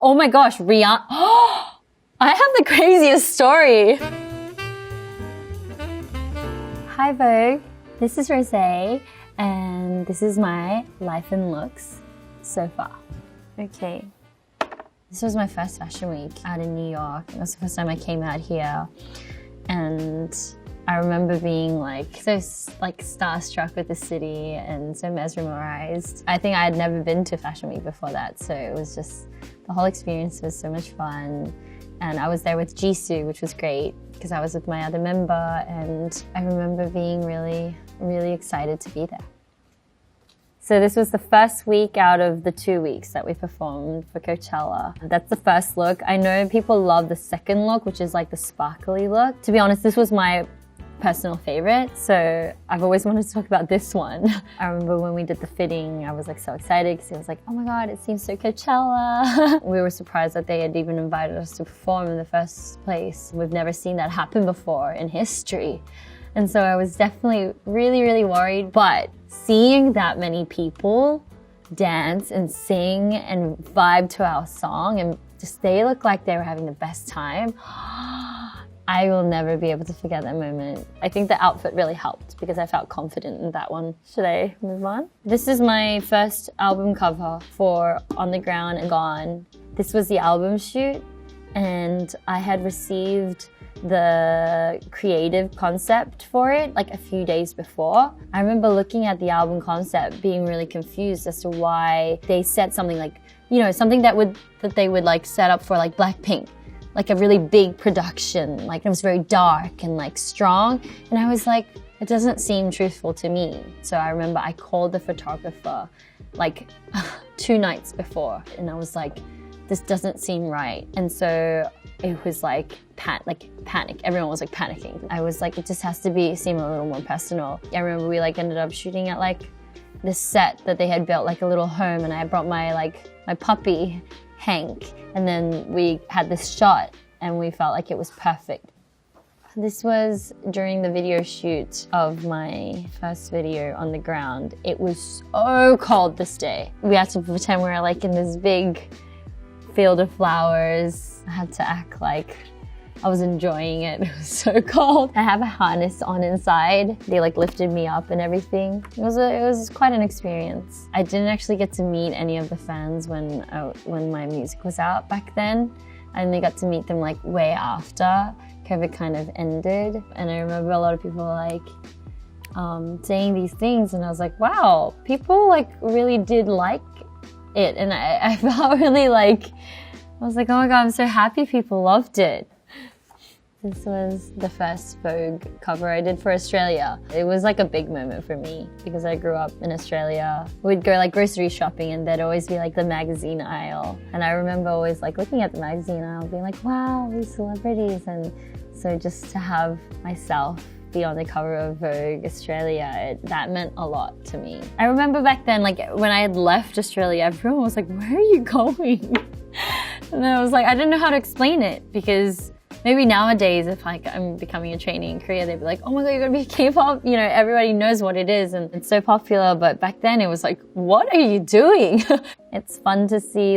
Oh my gosh, Rihanna. I have the craziest story. Hi Vogue, this is Rosie, and this is my life and looks so far. Okay, this was my first fashion week out in New York. It was the first time I came out here, and I remember being so starstruck with the city and so mesmerized. I think I had never been to Fashion Week before that, so it was just, the whole experience was so much fun. And I was there with Jisoo, which was great because I was with my other member, and I remember being really, really excited to be there. So this was the first week out of the 2 weeks that we performed for Coachella. That's the first look. I know people love the second look, which is like the sparkly look. To be honest, this was my personal favorite, so I've always wanted to talk about this one. I remember when we did the fitting, I was so excited because it was oh my god, it seems so Coachella. We were surprised that they had even invited us to perform in the first place. We've never seen that happen before in history. And so I was definitely really, really worried, but seeing that many people dance and sing and vibe to our song, and just they looked like they were having the best time, I will never be able to forget that moment. I think the outfit really helped because I felt confident in that one. Should I move on? This is my first album cover for On the Ground and Gone. This was the album shoot, and I had received the creative concept for it a few days before. I remember looking at the album concept being really confused as to why they said something something that they would set up for Blackpink. A really big production, it was very dark and strong. And I was it doesn't seem truthful to me. So I remember I called the photographer 2 nights before, and I was this doesn't seem right. And so it was panic. Everyone was panicking. I was it just has to seem a little more personal. I remember we ended up shooting at this set that they had built a little home, and I brought my my puppy Hank, and then we had this shot and we felt it was perfect. This was during the video shoot of my first video, On the Ground. It was so cold this day. We had to pretend we were in this big field of flowers. I had to act like I was enjoying it. It was so cold. I have a harness on inside. They lifted me up and everything. It was quite an experience. I didn't actually get to meet any of the fans when my music was out back then. I only got to meet them way after COVID kind of ended. And I remember a lot of people saying these things, and I was wow, people really did like it. And I felt really I was oh my god, I'm so happy people loved it. This was the first Vogue cover I did for Australia. It was a big moment for me because I grew up in Australia. We'd go grocery shopping, and there'd always be the magazine aisle. And I remember always looking at the magazine aisle being wow, these celebrities. And so just to have myself be on the cover of Vogue Australia, that meant a lot to me. I remember back then, when I had left Australia, everyone was where are you going? And I was I didn't know how to explain it, because maybe nowadays, if I'm becoming a trainee in Korea, they'd be oh my god, you're gonna be K-pop? Everybody knows what it is and it's so popular. But back then it was what are you doing? It's fun to see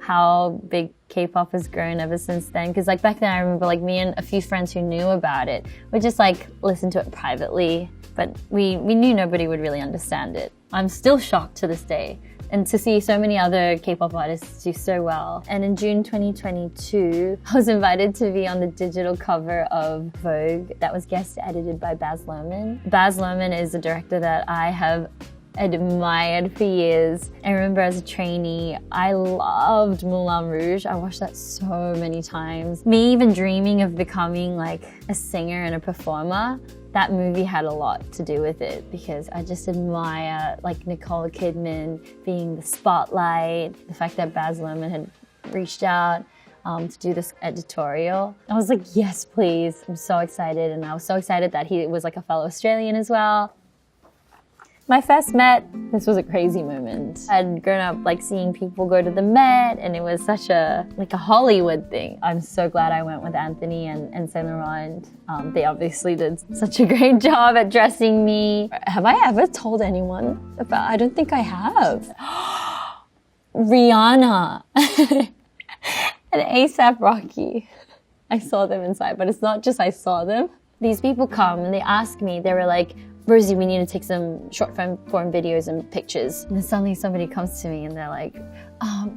how big K-pop has grown ever since then. Because back then I remember me and a few friends who knew about it would just listen to it privately. But we knew nobody would really understand it. I'm still shocked to this day. And to see so many other K-pop artists do so well. And in June 2022, I was invited to be on the digital cover of Vogue that was guest edited by Baz Luhrmann. Baz Luhrmann is a director that I have admired for years. I remember as a trainee, I loved Moulin Rouge. I watched that so many times. Me even dreaming of becoming a singer and a performer. That movie had a lot to do with it because I just admire Nicole Kidman being the spotlight, the fact that Baz Luhrmann had reached out to do this editorial. I was yes, please. I'm so excited, and I was so excited that he was a fellow Australian as well. My first Met, this was a crazy moment. I'd grown up seeing people go to the Met, and it was such a Hollywood thing. I'm so glad I went with Anthony and Saint Laurent. They obviously did such a great job at dressing me. Have I ever told anyone about? I don't think I have. Rihanna. and ASAP Rocky. I saw them inside, but it's not just I saw them. These people come and they ask me, they were like, Rosie, we need to take some short form videos and pictures. And then suddenly somebody comes to me and they're like,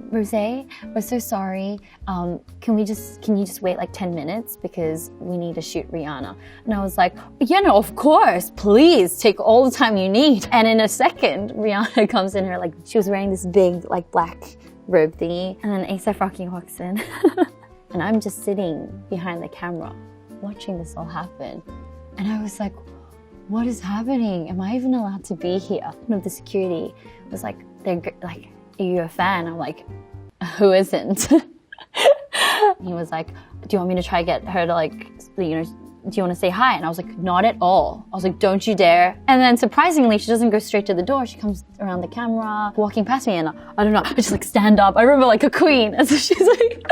Rosie, we're so sorry. Can you just wait like 10 minutes because we need to shoot Rihanna? And I was like, yeah, no, of course, please take all the time you need. And in a second, Rihanna comes in her, like, she was wearing this big, like, black robe thingy. And then A$AP Rocky walks in. And I'm just sitting behind the camera, watching this all happen. And I was like, what is happening? Am I even allowed to be here? One of the security was like, they're like, are you a fan? I'm like, who isn't? He was like, do you want me to try get her to, like, you know, do you want to say hi? And I was like, not at all. I was like, don't you dare. And then surprisingly, she doesn't go straight to the door. She comes around the camera, walking past me, and I don't know, I just like stand up. I remember like a queen. And so she's like,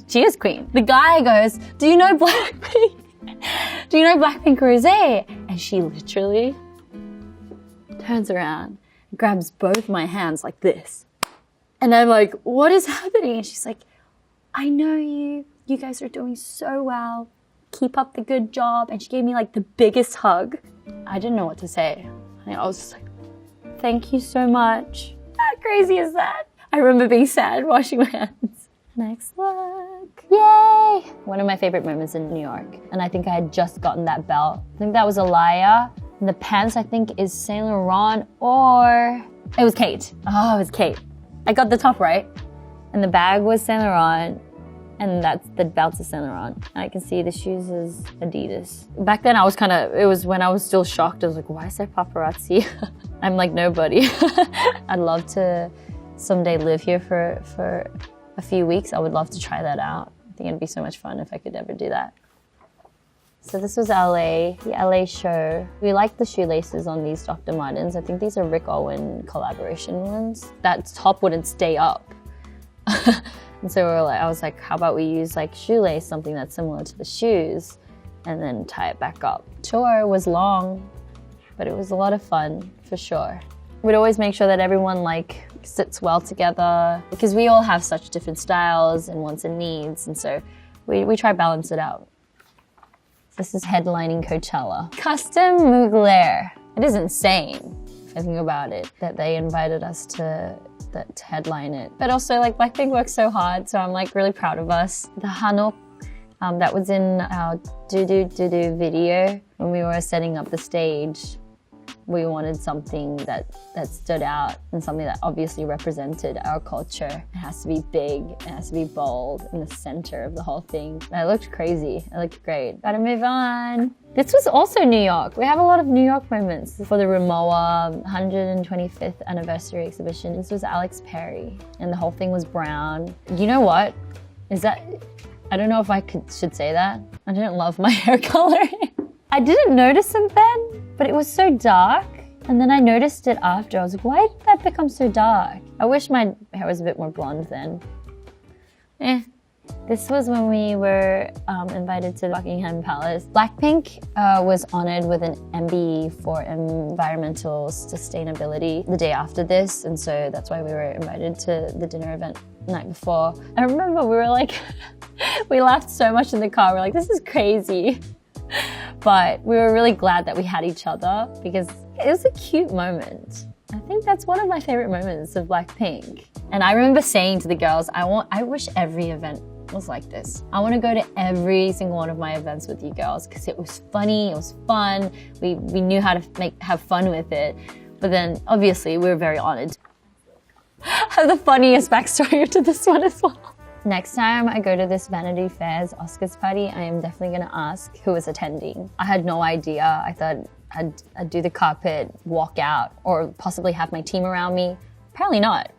she is queen. The guy goes, do you know Blackpink? Do you know Blackpink Rosie? And she literally turns around, grabs both my hands like this. And I'm like, what is happening? And she's like, I know you. You guys are doing so well. Keep up the good job. And she gave me like the biggest hug. I didn't know what to say. I was just like, thank you so much. How crazy is that? I remember being sad, washing my hands. Next look. Yay! One of my favorite moments in New York. And I think I had just gotten that belt. I think that was Alaya. And the pants, I think, is Saint Laurent or... It was Kate. Oh, it was Kate. I got the top right. And the bag was Saint Laurent. And that's the belt's is Saint Laurent. I can see the shoes is Adidas. Back then I was it was when I was still shocked. I was like, why is there paparazzi? I'm like nobody. I'd love to someday live here for a few weeks. I would love to try that out. I think it'd be so much fun if I could ever do that. So this was LA, the LA show. We liked the shoelaces on these Dr. Martens. I think these are Rick Owen collaboration ones. That top wouldn't stay up. And so I was like, how about we use like shoelace, something that's similar to the shoes, and then tie it back up. Sure, it was long, but it was a lot of fun, for sure. We'd always make sure that everyone like sits well together because we all have such different styles and wants and needs, and so we try to balance it out. This is headlining Coachella. Custom Mugler. It is insane, if I think about it, that they invited us to headline it. But also, like, Blackpink worked so hard, so I'm like really proud of us. The Hanok, that was in our do-do video when we were setting up the stage. We wanted something that stood out and something that obviously represented our culture. It has to be big, it has to be bold in the center of the whole thing. And it looked crazy, it looked great. Gotta move on. This was also New York. We have a lot of New York moments. For the Rimowa 125th anniversary exhibition, this was Alex Perry, and the whole thing was brown. You know what? I don't know if I should say that. I didn't love my hair color. I didn't notice it then, but it was so dark. And then I noticed it after. I was like, why did that become so dark? I wish my hair was a bit more blonde then. This was when we were invited to Buckingham Palace. Blackpink was honored with an MBE for environmental sustainability the day after this, and so that's why we were invited to the dinner event the night before. I remember we were like, we laughed so much in the car. We're like, this is crazy. But we were really glad that we had each other because it was a cute moment. I think that's one of my favorite moments of Blackpink. And I remember saying to the girls, I wish every event was like this. I want to go to every single one of my events with you girls because it was funny, it was fun. We knew how to have fun with it. But then obviously we were very honored. I have the funniest backstory to this one as well. Next time I go to this Vanity Fair's Oscars party, I am definitely going to ask who is attending. I had no idea. I thought I'd do the carpet, walk out, or possibly have my team around me. Apparently not.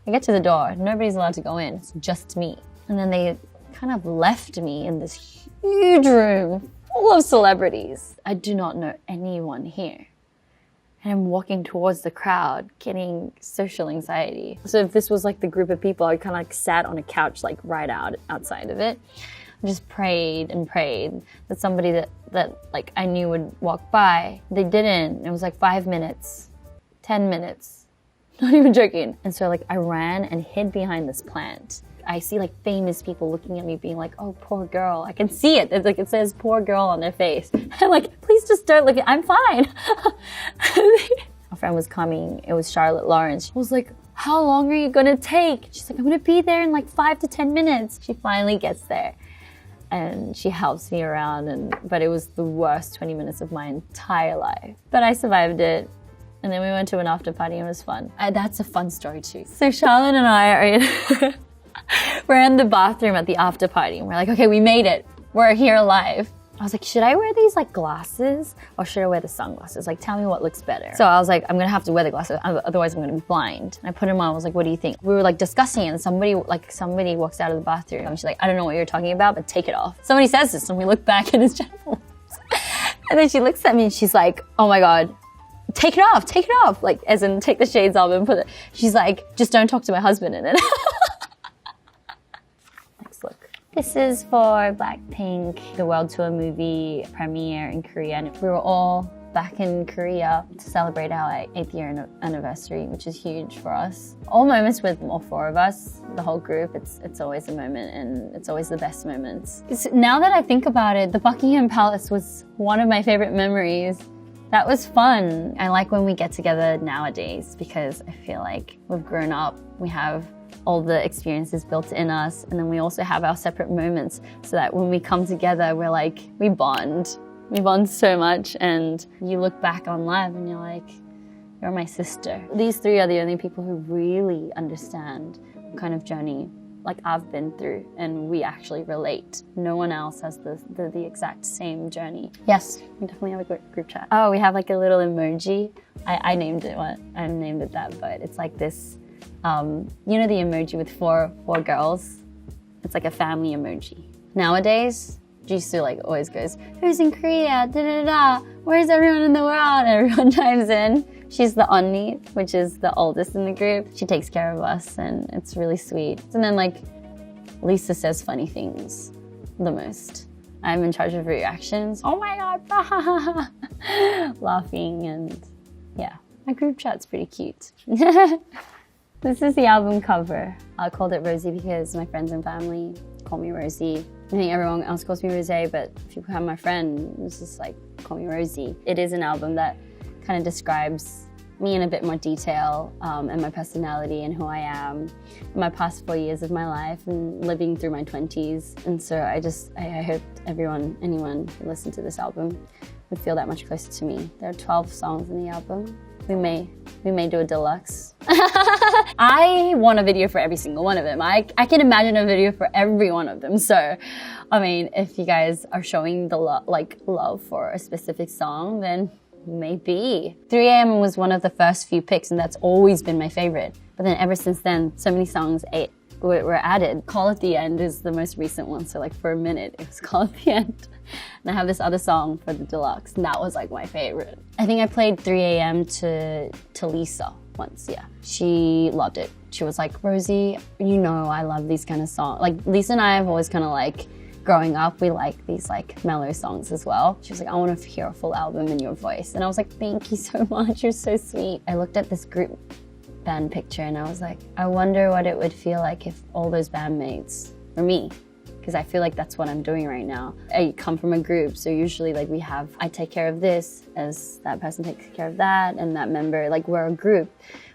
I get to the door, nobody's allowed to go in, it's just me. And then they kind of left me in this huge room full of celebrities. I do not know anyone here. And I'm walking towards the crowd, getting social anxiety. So if this was like the group of people, I kind of like sat on a couch like right outside of it. I just prayed and prayed that somebody that like I knew would walk by. They didn't. It was like 5 minutes, 10 minutes, not even joking. And so like I ran and hid behind this plant. I see like famous people looking at me being like, oh, poor girl. I can see it. It's like it says poor girl on their face. I'm like, please just don't look at, I'm fine. A friend was coming. It was Charlotte Lawrence. She was like, how long are you gonna take? She's like, I'm gonna be there in like 5 to 10 minutes. She finally gets there and she helps me around, but it was the worst 20 minutes of my entire life. But I survived it. And then we went to an after party and it was fun. That's a fun story too. So Charlotte and I are we're in the bathroom at the after party and we're like, okay, we made it. We're here alive. I was like, should I wear these like glasses or should I wear the sunglasses? Like, tell me what looks better. So I was like, I'm gonna have to wear the glasses, otherwise I'm gonna be blind. And I put them on, I was like, what do you think? We were like discussing it and somebody walks out of the bathroom and she's like, I don't know what you're talking about, but take it off. Somebody says this and we look back and it's Jennifer. And then she looks at me and she's like, oh my God, take it off. Like, as in take the shades off and put it. She's like, just don't talk to my husband in it. Next look. This is for Blackpink, the World Tour movie premiere in Korea. And we were all back in Korea to celebrate our 8th year anniversary, which is huge for us. All moments with all 4 of us, the whole group, it's always a moment and it's always the best moments. Now that I think about it, the Buckingham Palace was one of my favorite memories. That was fun. I like when we get together nowadays because I feel like we've grown up. We have all the experiences built in us, and then we also have our separate moments so that when we come together, we're like, we bond. We bond so much, and you look back on life and you're like, you're my sister. These 3 are the only people who really understand what kind of journey like I've been through, and we actually relate. No one else has the exact same journey. Yes, we definitely have a group chat. Oh, we have like a little emoji. I named it I named it that, but it's like this, you know the emoji with four girls? It's like a family emoji. Nowadays, Jisoo like always goes, who's in Korea, da-da-da, where's everyone in the world? And everyone chimes in. She's the onni, which is the oldest in the group. She takes care of us and it's really sweet. And then like, Lisa says funny things the most. I'm in charge of reactions. Oh my God, laughing, and yeah, my group chat's pretty cute. This is the album cover. I called it Rosie because my friends and family call me Rosie. I think everyone else calls me Rosé, but if you become my friend, it's just like, call me Rosie. It is an album that kind of describes me in a bit more detail, and my personality and who I am, my past 4 years of my life and living through my 20s. And so I hope anyone who listened to this album would feel that much closer to me. There are 12 songs in the album. We may do a deluxe. I want a video for every single one of them. I can imagine a video for every one of them. So, I mean, if you guys are showing the love for a specific song, then maybe. 3 AM was one of the first few picks, and that's always been my favorite. But then ever since then, so many songs were added. Call at the End is the most recent one. So like for a minute, it was Call at the End. And I have this other song for the deluxe, and that was like my favorite. I think I played 3 AM to Lisa once, yeah. She loved it. She was like, Rosie, you know I love these kind of songs. Like Lisa and I have always kind of like, growing up, we like these like mellow songs as well. She was like, I want to hear a full album in your voice. And I was like, thank you so much, you're so sweet. I looked at this group band picture and I was like, I wonder what it would feel like if all those bandmates were me. Because I feel like that's what I'm doing right now. I come from a group, so usually like I take care of this as that person takes care of that, and that member, like we're a group.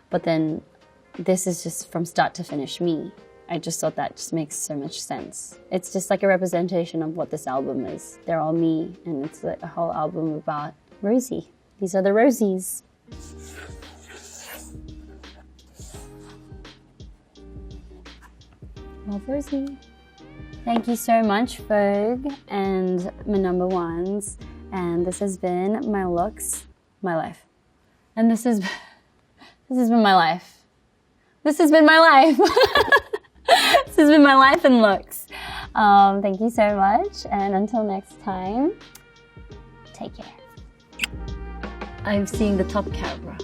But then this is just from start to finish me. I just thought that just makes so much sense. It's just like a representation of what this album is. They're all me, and it's like a whole album about Rosie. These are the Rosies. Love Rosie. Thank you so much, Vogue and my number ones. And this has been my looks, my life. And this has been my life. This has been my life. This has been my life and looks. Thank you so much. And until next time, take care. I'm seeing the top camera.